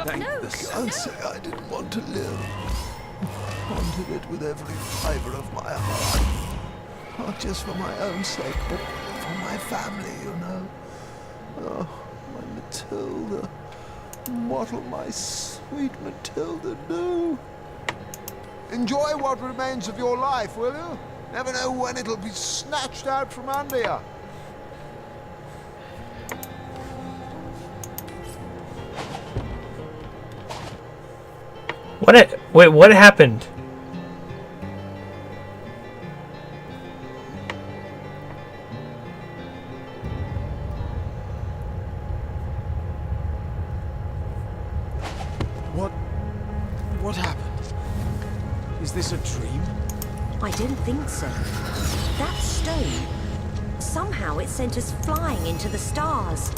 Thank No, the Can't say I didn't want to live. Wanted it with every fibre of my heart. Not just for my own sake, but for my family, you know. Oh, my Matilda. What'll my sweet Matilda do? Enjoy what remains of your life, will you? Never know when it'll be snatched out from under you. Wait, what happened? What happened? Is this a dream? I don't think so. That stone, somehow it sent us flying into the stars.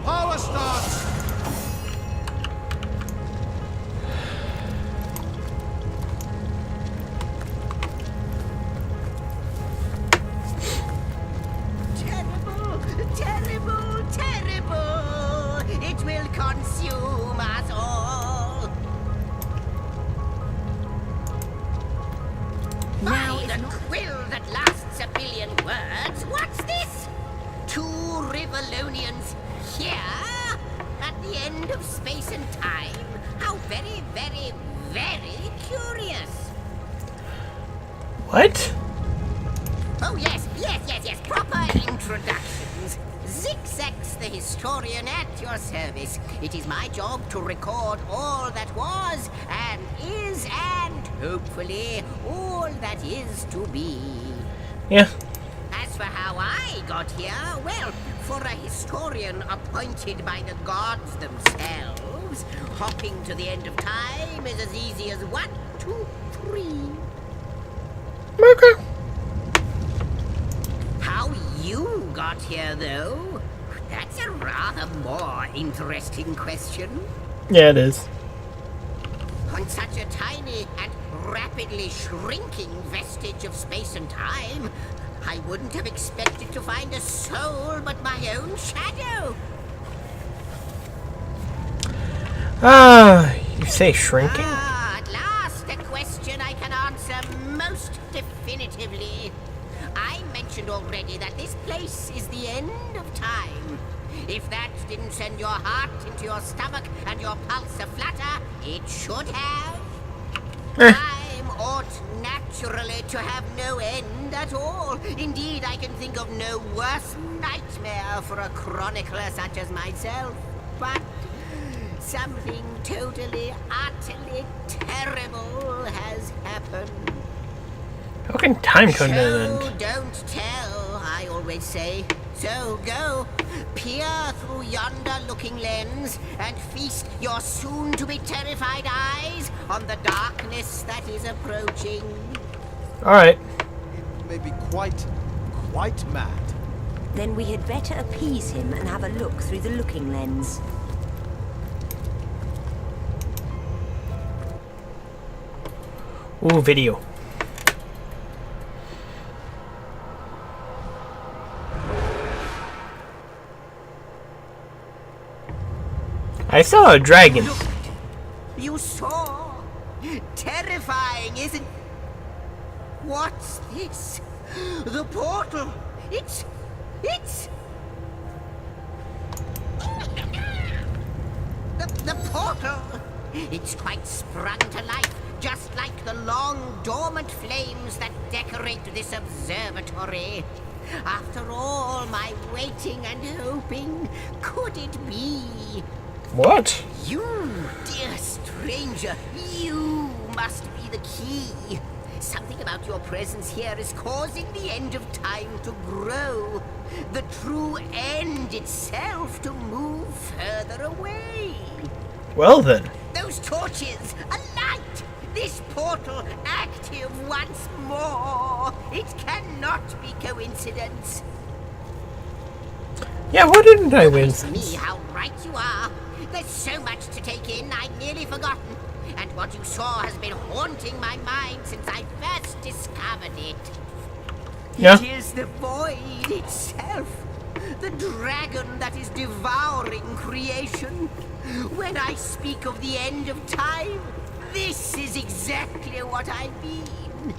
Power starts! Terrible, terrible, terrible! It will consume us all! Now By it's the not... quill that lasts a billion words, what's this? 2 Rivalonians here? At the end of space and time? How very, very, very curious! What? Oh yes, proper introductions. Zigzax the historian at your service. It is my job to record all that was, and is, and hopefully all that is to be. Yeah. As for how I got here, well, for a historian appointed by the gods themselves, hopping to the end of time is as easy as 1, 2, 3. Okay. How you got here, though? That's a rather more interesting question. Yeah, it is. On such a tiny and rapidly shrinking vestige of space and time, I wouldn't have expected to find a soul but my own shadow. You say shrinking? At last a question I can answer most definitively. I mentioned already that this place is the end of time. If that didn't send your heart into your stomach and your pulse a-flutter, it should have. Time ought naturally to have no end at all. Indeed, I can think of no worse nightmare for a chronicler such as myself. But something totally, utterly terrible has happened. How can time come to an Show, end? don't tell, I always say. So go, peer through yonder looking lens and feast your soon-to-be terrified eyes on the darkness that is approaching. Alright. It may be quite mad. Then we had better appease him and have a look through the looking lens. Ooh, video. I saw a dragon. Look, you saw? Terrifying, isn't... What's this? The portal! It's... The portal! It's quite sprung to life, just like the long, dormant flames that decorate this observatory. After all my waiting and hoping, could it be? What? You, dear stranger, you must be the key. Something about your presence here is causing the end of time to grow. The true end itself to move further away. Well then. Those torches, alight! This portal active once more. It cannot be coincidence. Yeah, why didn't I win? It's me how right you are. There's so much to take in, I'd nearly forgotten. And what you saw has been haunting my mind since I first discovered it. Yeah. It is the void itself. The dragon that is devouring creation. When I speak of the end of time, this is exactly what I mean.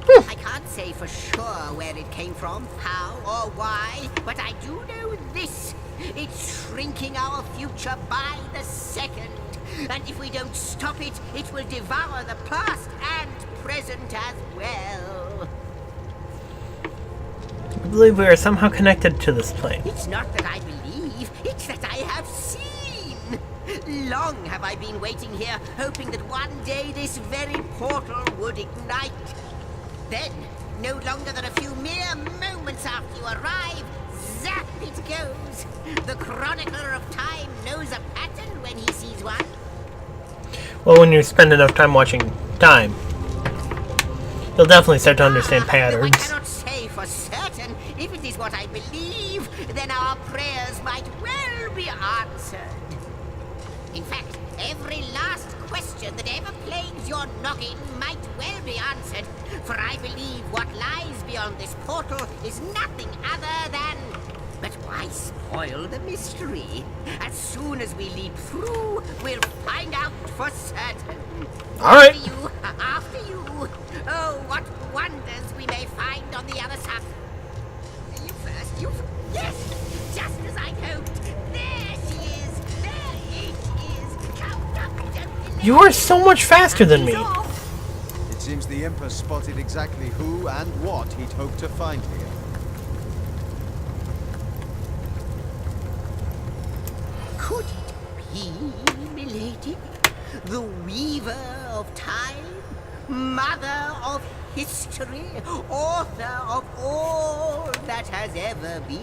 I can't say for sure where it came from, how or why, but I do know this. It's shrinking our future by the second. And if we don't stop it, it will devour the past and present as well. I believe we are somehow connected to this plane. It's not that I believe, it's that I have seen. Long have I been waiting here, hoping that one day this very portal would ignite. Then, no longer than a few mere moments after you arrive, zap it goes. The chronicler of time knows a pattern when he sees one. Well, when you spend enough time watching time, you'll definitely start to understand Though I patterns. cannot say for certain. If it is what I believe, then our prayers might well be answered. In fact, every last question that ever plagues your noggin might well be answered, for I believe what lies beyond this portal is nothing other than... But why spoil the mystery? As soon as we leap through, we'll find out for certain. All right. After you. Oh, what wonders we may find on the other side. You first, you... Yes! Just as I hoped. There she is. There it is. Come, don't delay. You are so much faster than me. He's off. It seems the Emperor spotted exactly who and what he'd hoped to find here. Could it be, milady? The weaver of time? Mother of history? Author of all that has ever been?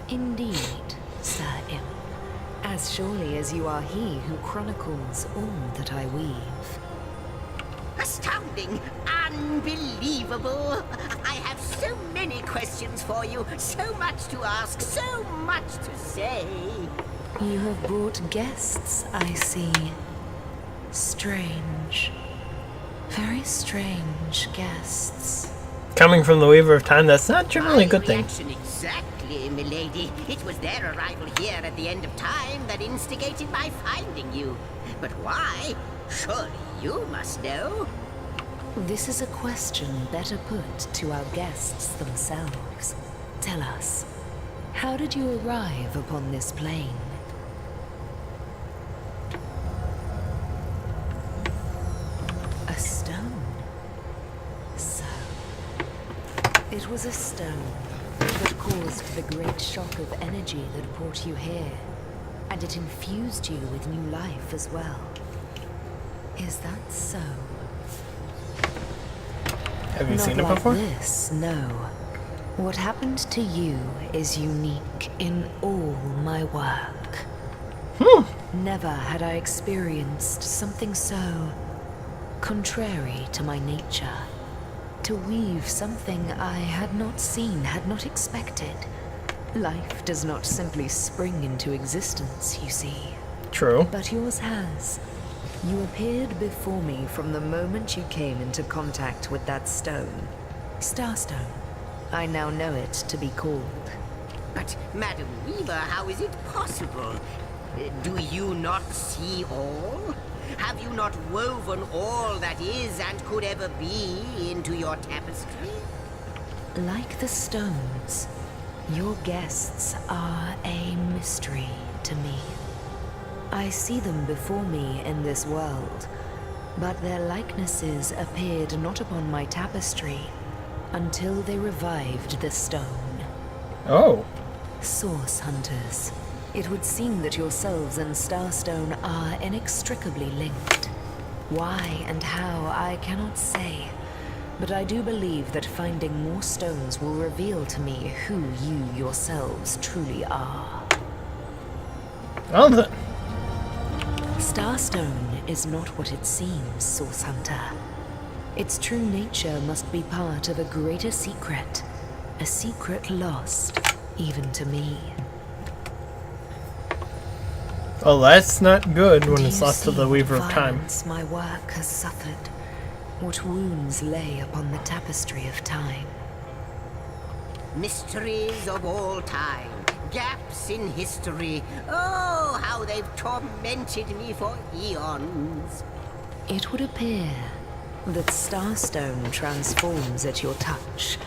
Indeed, Sir Imp. As surely as you are he who chronicles all that I weave. Astounding! Unbelievable! I have so many questions for you, so much to ask, so much to say. You have brought guests, I see. Strange. Very strange guests. Coming from the Weaver of Time, that's not generally a My good thing. reaction exactly, milady. It was their arrival here at the end of time that instigated my finding you. But why? Surely you must know. This is a question better put to our guests themselves. Tell us, how did you arrive upon this plane? A stone. So, it was a stone that caused the great shock of energy that brought you here, and it infused you with new life as well. Is that so? Have you Not seen it like before? this, no. What happened to you is unique in all my work. Never had I experienced something so contrary to my nature. To weave something I had not seen, had not expected. Life does not simply spring into existence, you see. True. But yours has. You appeared before me from the moment you came into contact with that stone. Starstone. I now know it to be called. But, Madam Weaver, how is it possible? Do you not see all? Have you not woven all that is and could ever be into your tapestry? Like the stones, your guests are a mystery to me. I see them before me in this world, but their likenesses appeared not upon my tapestry until they revived the stone. Oh. Source hunters. It would seem that yourselves and Starstone are inextricably linked. Why and how, I cannot say, but I do believe that finding more stones will reveal to me who you yourselves truly are. Well then. Starstone is not what it seems, Source Hunter. Its true nature must be part of a greater secret, a secret lost even to me. Well, that's not good when Do it's you lost to see the what Weaver of Time. violence my work has suffered? What wounds lay upon the tapestry of time? Mysteries of all time. Gaps in history. Oh, how they've tormented me for eons. It would appear that Starstone transforms at your touch,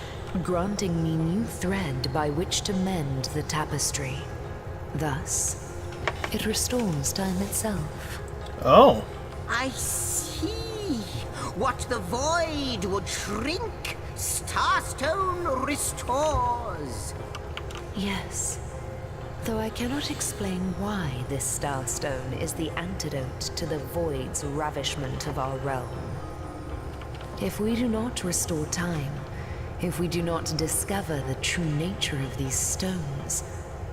granting me new thread by which to mend the tapestry. Thus, it restores time itself. Oh. I see. What the void would shrink, Starstone restores. Yes, though I cannot explain why this Starstone is the antidote to the void's ravishment of our realm. If we do not restore time, if we do not discover the true nature of these stones,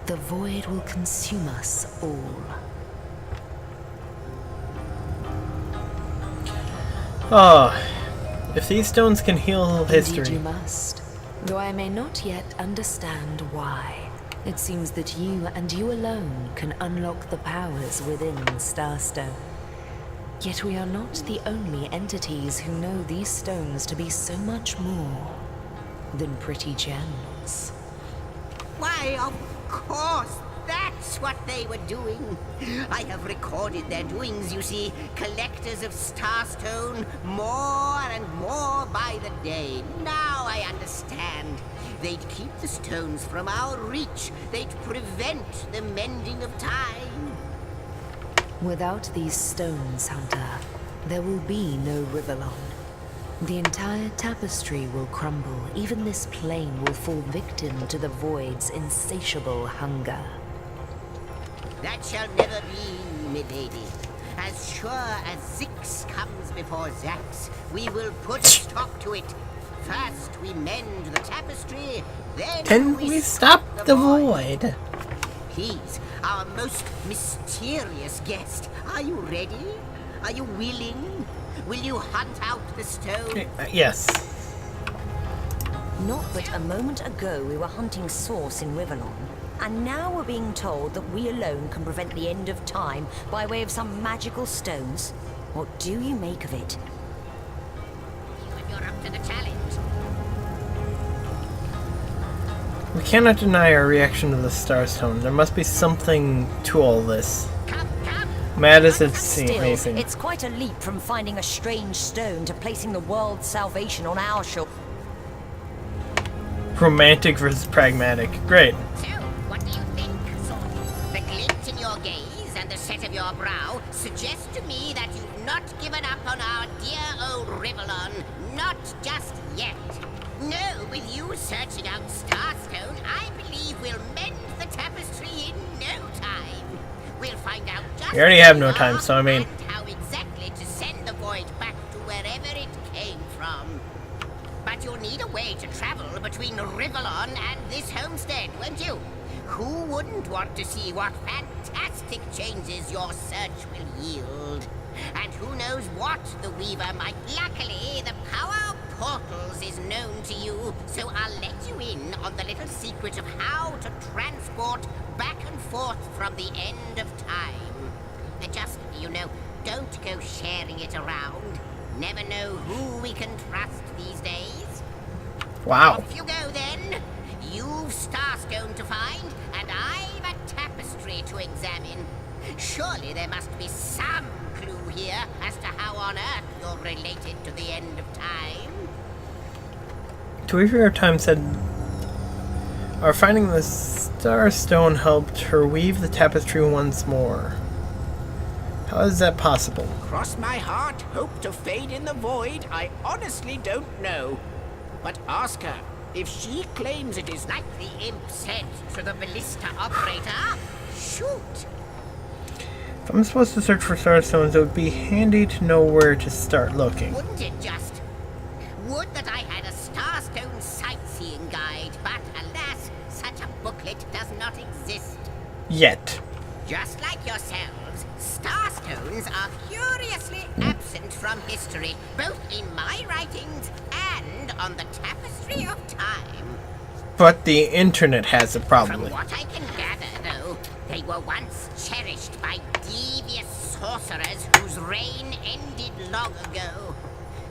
the void will consume us all. Oh, if these stones can heal history. Indeed you must, though I may not yet understand why. It seems that you and you alone can unlock the powers within Starstone. Yet we are not the only entities who know these stones to be so much more than pretty gems. Why, of course, that's what they were doing. I have recorded their doings, you see. Collectors of Starstone, more and more by the day. Now I understand. They'd keep the stones from our reach. They'd prevent the mending of time. Without these stones, Hunter, there will be no Rivalon. The entire tapestry will crumble. Even this plane will fall victim to the void's insatiable hunger. That shall never be, milady. As sure as Zix comes before Zax, we will put a stop to it. First we mend the tapestry, then Can we stop the void? Please, our most mysterious guest, are you ready? Are you willing? Will you hunt out the stone? Yes. Not but a moment ago we were hunting Source in Rivalon, and now we're being told that we alone can prevent the end of time by way of some magical stones. What do you make of it? If you're up to the challenge. We cannot deny our reaction to the Starstone. There must be something to all this. Come. Mad as it Still, amazing. it's quite a leap from finding a strange stone to placing the world's salvation on our shoulders. Romantic versus pragmatic. Great. So, what do you think, Sword? The glint in your gaze and the set of your brow suggest to me that you've not given up on our dear old Rivalon. Not just yet. No, with you searching out Starstone, I believe we'll mend the tapestry in no time. We'll find out just We already where have we no are time, so I mean... and how exactly to send the void back to wherever it came from. But you'll need a way to travel between Rivalon and this homestead, won't you? Who wouldn't want to see what fantastic changes your search will yield? And who knows what the Weaver might... Luckily, the power of portals is known to you, so I'll let you in on the little secret of how to transport back and forth from the end of time. Just, don't go sharing it around. Never know who we can trust these days. Wow. Off you go, then. You've Starstone to find, and I've a tapestry to examine. Surely there must be some clue here as to how on earth you're related to the end of time. To Weaver of Time said, our finding the Starstone helped her weave the tapestry once more. How is that possible? Cross my heart, hope to fade in the void, I honestly don't know. But ask her. If she claims it is Like the imp said to the ballista operator, shoot! If I'm supposed to search for Starstones, it would be handy to know where to start looking. Wouldn't it just? Would that I had a Starstone sightseeing guide, but alas, such a booklet does not exist. Yet. Just like yourselves, Starstones are curiously absent from history, both in my writings and on the tapestry of time. But the internet has it, From probably. what I can gather, though, they were once cherished by devious sorcerers whose reign ended long ago.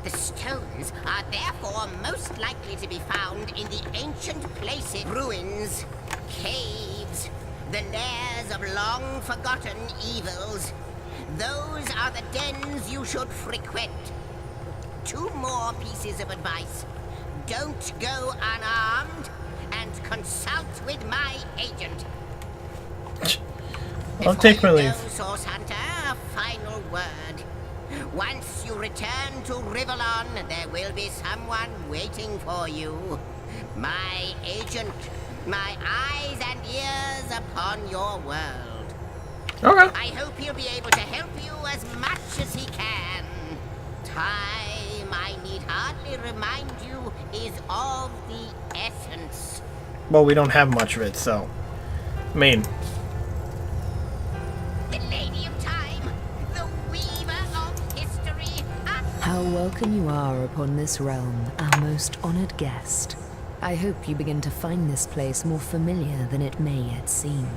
The stones are therefore most likely to be found in the ancient places, ruins, caves, the lairs of long-forgotten evils. Those are the dens you should frequent. 2 more pieces of advice. Don't go unarmed, and consult with my agent. I'll take my leave. Source Hunter, a final word. Once you return to Rivellon, there will be someone waiting for you. My agent, my eyes and ears upon your world. Okay. I hope he'll be able to help you as much as he can. Time, I need hardly remind you, is of the essence. Well, we don't have much of it, so. I mean, The Lady of Time, the weaver of history. How welcome you are upon this realm, our most honored guest. I hope you begin to find this place more familiar than it may yet seem.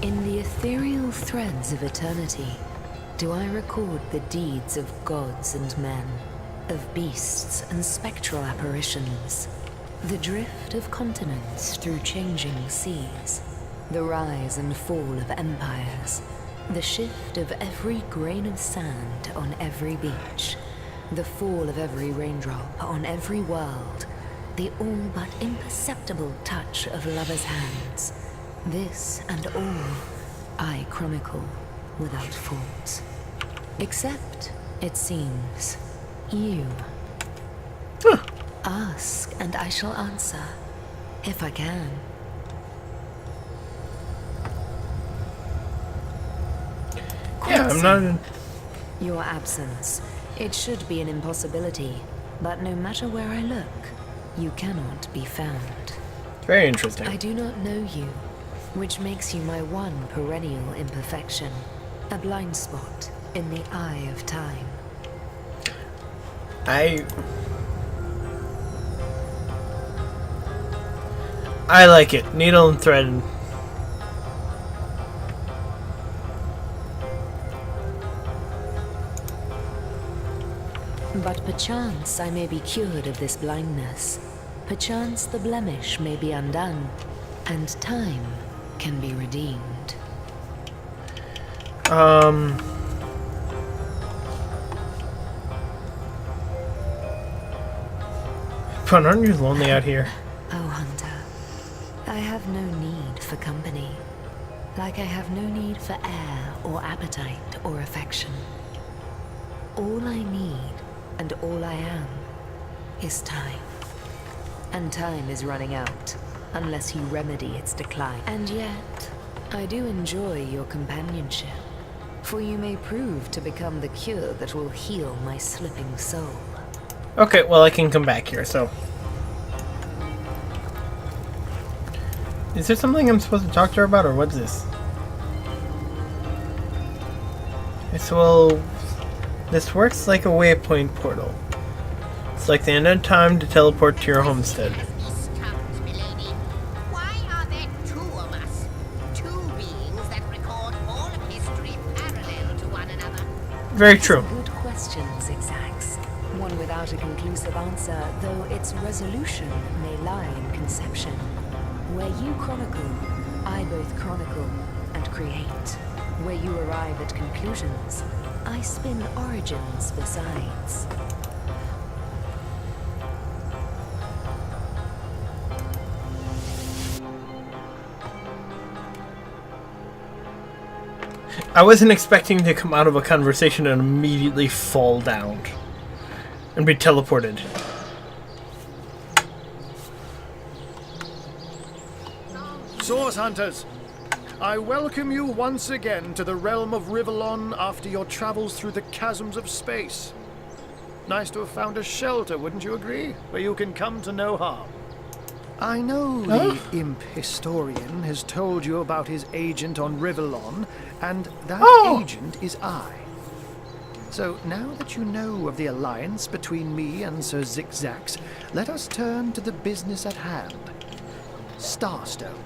In the ethereal threads of eternity, do I record the deeds of gods and men, of beasts and spectral apparitions, the drift of continents through changing seas, the rise and fall of empires, the shift of every grain of sand on every beach, the fall of every raindrop on every world, the all but imperceptible touch of lovers' hands. This and all I chronicle without fault. Except, it seems, you. Ask and I shall answer, if I can. yeah, I'm not. Your absence. It should be an impossibility, but no matter where I look, you cannot be found. Very interesting. I do not know you, which makes you my one perennial imperfection, a blind spot in the eye of time. I like it. Needle and thread. But perchance I may be cured of this blindness. Perchance the blemish may be undone, and time can be redeemed. But aren't you lonely out here? Oh, Hunter, I have no need for company, like I have no need for air or appetite or affection. All I need and all I am is time. And time is running out, unless you remedy its decline. And yet, I do enjoy your companionship, for you may prove to become the cure that will heal my slipping soul. Okay, well, I can come back here, so. Is there something I'm supposed to talk to her about, or what's this? Okay, so, well, this works like a waypoint portal. It's like the end of time to teleport to your homestead. These tongues, milady. Why are there 2 of us? 2 beings that record all of history parallel to one another. Very true. Good question, Zigzags. One without a conclusive answer, though its resolution may lie in conception. Where you chronicle, I both chronicle and create. Where you arrive at conclusions, I spin origins besides. I wasn't expecting to come out of a conversation and immediately fall down and be teleported. Source Hunters, I welcome you once again to the realm of Rivellon after your travels through the chasms of space. Nice to have found a shelter, wouldn't you agree? Where you can come to no harm. I know the imp historian has told you about his agent on Rivellon, and that agent is I. So now that you know of the alliance between me and Sir Zigzags, let us turn to the business at hand. Starstone.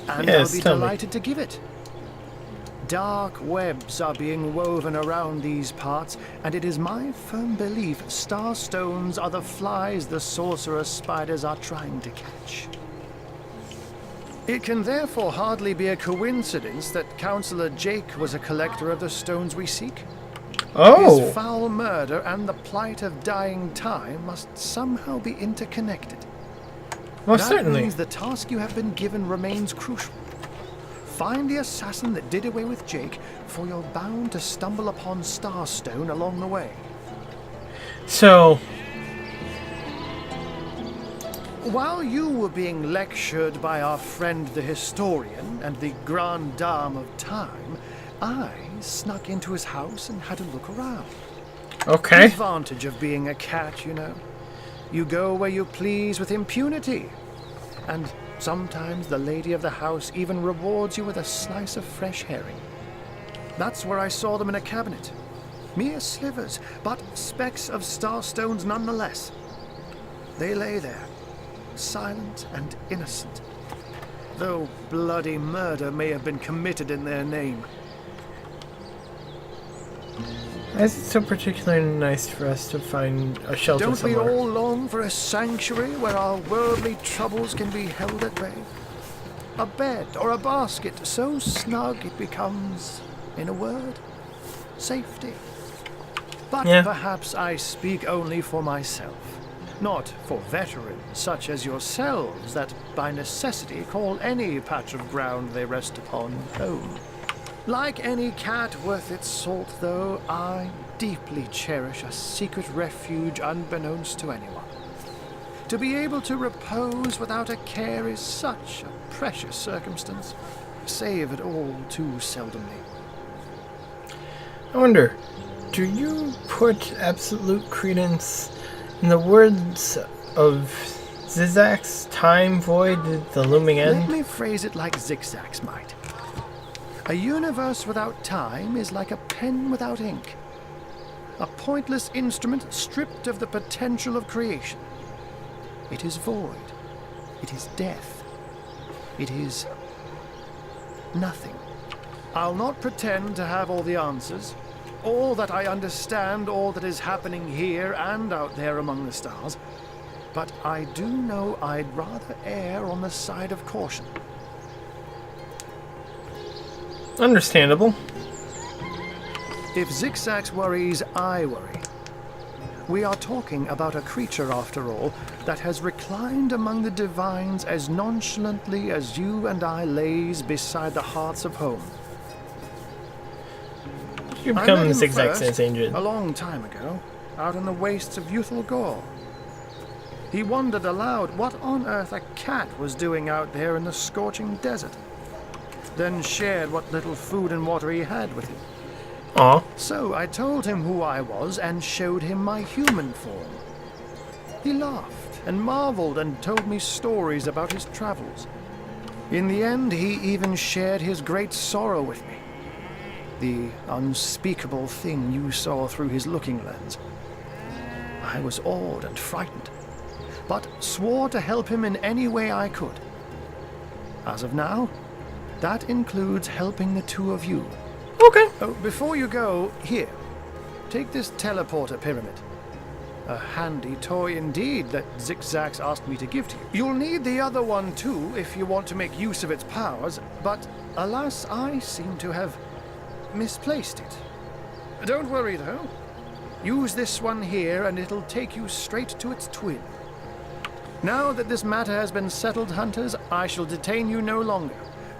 and Yes, I'll be tell me. delighted to give it. Dark webs are being woven around these parts, and it is my firm belief starstones are the flies the sorcerer spiders are trying to catch. It can therefore hardly be a coincidence that Councillor Jake was a collector of the stones we seek. Oh! His foul murder and the plight of dying time must somehow be interconnected. Most That certainly. means the task you have been given remains crucial. Find the assassin that did away with Jake, for you're bound to stumble upon Starstone along the way. So, While you were being lectured by our friend the historian and the grande dame of time, I snuck into his house and had a look around. The okay. advantage of being a cat, you know. You go where you please with impunity. And sometimes the lady of the house even rewards you with a slice of fresh herring. That's where I saw them in a cabinet. Mere slivers, but specks of starstones nonetheless. They lay there, silent and innocent, though bloody murder may have been committed in their name. Why is it so particularly nice for us to find a shelter Don't we somewhere? all long for a sanctuary where our worldly troubles can be held at bay? A bed or a basket so snug it becomes, in a word, safety. But Yeah. perhaps I speak only for myself, not for veterans such as yourselves that by necessity call any patch of ground they rest upon home. Like any cat worth its salt, though, I deeply cherish a secret refuge unbeknownst to anyone. To be able to repose without a care is such a precious circumstance, save it all too seldomly. I wonder, do you put absolute credence in the words of Zizak's time void, the looming Let end? me phrase it like Zigzag's might. A universe without time is like a pen without ink. A pointless instrument stripped of the potential of creation. It is void. It is death. It is nothing. I'll not pretend to have all the answers, or that I understand all that is happening here and out there among the stars, but I do know I'd rather err on the side of caution. Understandable. If Zigzags worries, I worry. We are talking about a creature, after all, that has reclined among the divines as nonchalantly as you and I lays beside the hearths of home. You I met become him Zigzag first, Sense Agent. a long time ago, out in the wastes of Youthful Gore. He wondered aloud what on earth a cat was doing out there in the scorching desert, then shared what little food and water he had with him. Aw. So I told him who I was and showed him my human form. He laughed and marveled and told me stories about his travels. In the end, he even shared his great sorrow with me. The unspeakable thing you saw through his looking lens. I was awed and frightened, but swore to help him in any way I could. As of now, that includes helping the two of you. Okay. Oh, before you go, here, take this teleporter pyramid. A handy toy indeed that Zigzags asked me to give to you. You'll need the other one too if you want to make use of its powers, but alas, I seem to have misplaced it. Don't worry though. Use this one here and it'll take you straight to its twin. Now that this matter has been settled, hunters, I shall detain you no longer.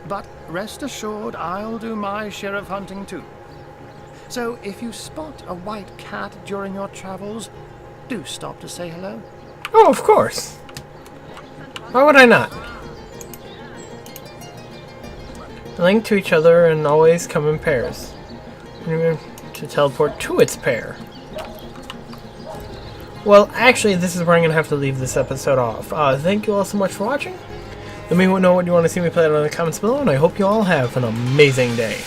But rest assured, I'll do my share of hunting too. So if you spot a white cat during your travels, do stop to say hello. Oh, of course. Why would I not? Link to each other and always come in pairs. To teleport to its pair. Well, actually, this is where I'm going to have to leave this episode off. Thank you all so much for watching. Let me know what you want to see me play out in the comments below, and I hope you all have an amazing day.